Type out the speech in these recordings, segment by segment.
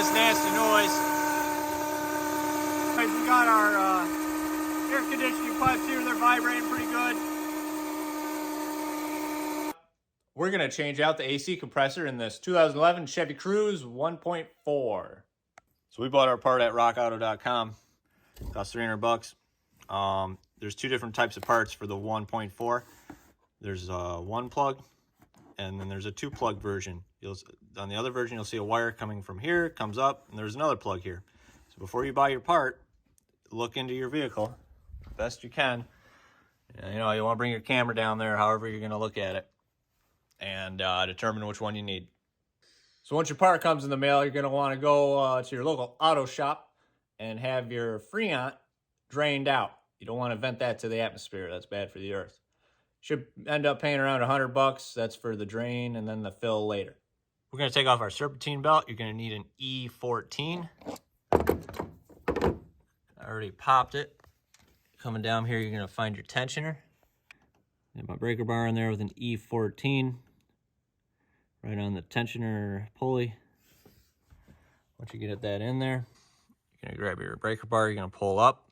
this nasty noise. Right, we got our air conditioning pipes here. They're vibrating pretty good. We're going to change out the AC compressor in this 2011 Chevy Cruze 1.4. So we bought our part at rockauto.com. Cost $300. There's two different types of parts for the 1.4. There's a one plug, and then there's a two plug version. On the other version, you'll see a wire coming from here, comes up, and there's another plug here. So before you buy your part, look into your vehicle best you can. You know, you want to bring your camera down there, however you're going to look at it, and determine which one you need. So once your part comes in the mail, you're going to want to go to your local auto shop and have your Freon drained out. You don't want to vent that to the atmosphere. That's bad for the earth. Should end up paying around $100. That's for the drain and then the fill later. We're going to take off our serpentine belt. You're going to need an E14. I already popped it. Coming down here, you're going to find your tensioner. And my breaker bar in there with an E14. Right on the tensioner pulley. Once you get that in there, you're going to grab your breaker bar, you're going to pull up.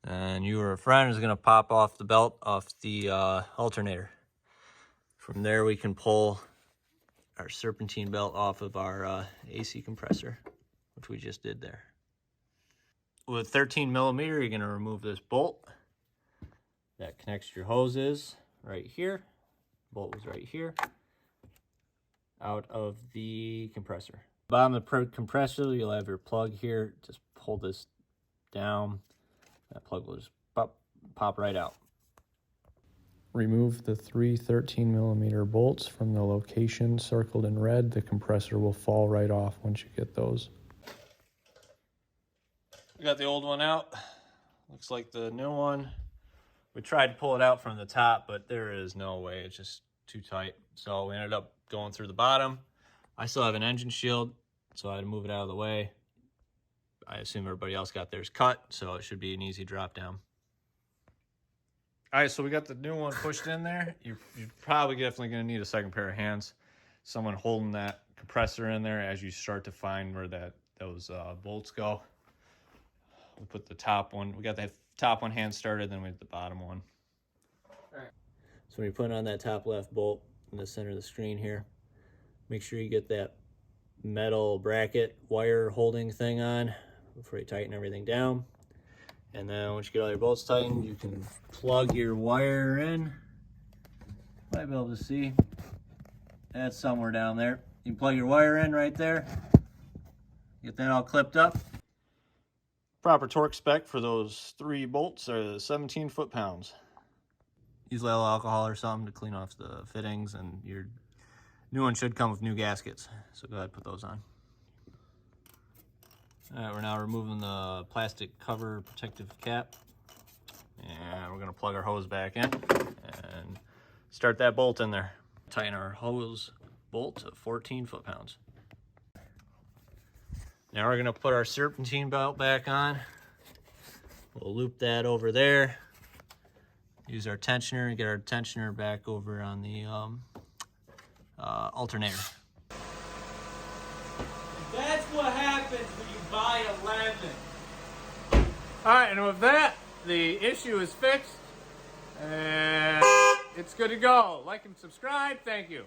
And you or a friend is going to pop off the belt off the alternator. From there, we can pull our serpentine belt off of our AC compressor, which we just did there. With 13 millimeter, you're going to remove this bolt that connects your hoses right here. Bolt was right here, out of the compressor. Bottom of the compressor, you'll have your plug here. Just pull this down. That plug will just pop right out. Remove the three 13 millimeter bolts from the location circled in red. The compressor will fall right off once you get those. We got the old one out. Looks like the new one. We tried to pull it out from the top, but there is no way. It's just too tight. So we ended up going through the bottom. I still have an engine shield, so I had to move it out of the way. I assume everybody else got theirs cut, so it should be an easy drop down. All right, so we got the new one pushed in there. You're probably definitely going to need a second pair of hands. Someone holding that compressor in there as you start to find where those bolts go. We put the top one. We got the top one hand started, then we had the bottom one. All right. So when you're putting on that top left bolt in the center of the screen here, make sure you get that metal bracket wire holding thing on before you tighten everything down. And then once you get all your bolts tightened, you can plug your wire in. Might be able to see. That's somewhere down there. You can plug your wire in right there. Get that all clipped up. Proper torque spec for those three bolts are 17 foot-pounds. Use a little alcohol or something to clean off the fittings, and your new one should come with new gaskets. So go ahead and put those on. All right, we're now removing the plastic cover protective cap. And we're gonna plug our hose back in and start that bolt in there. Tighten our hose bolt to 14 foot-pounds. Now we're gonna put our serpentine belt back on. We'll loop that over there. Use our tensioner and get our tensioner back over on the alternator. That's what happens when you buy a lemon. All right, and with that, the issue is fixed, and it's good to go. Like and subscribe. Thank you.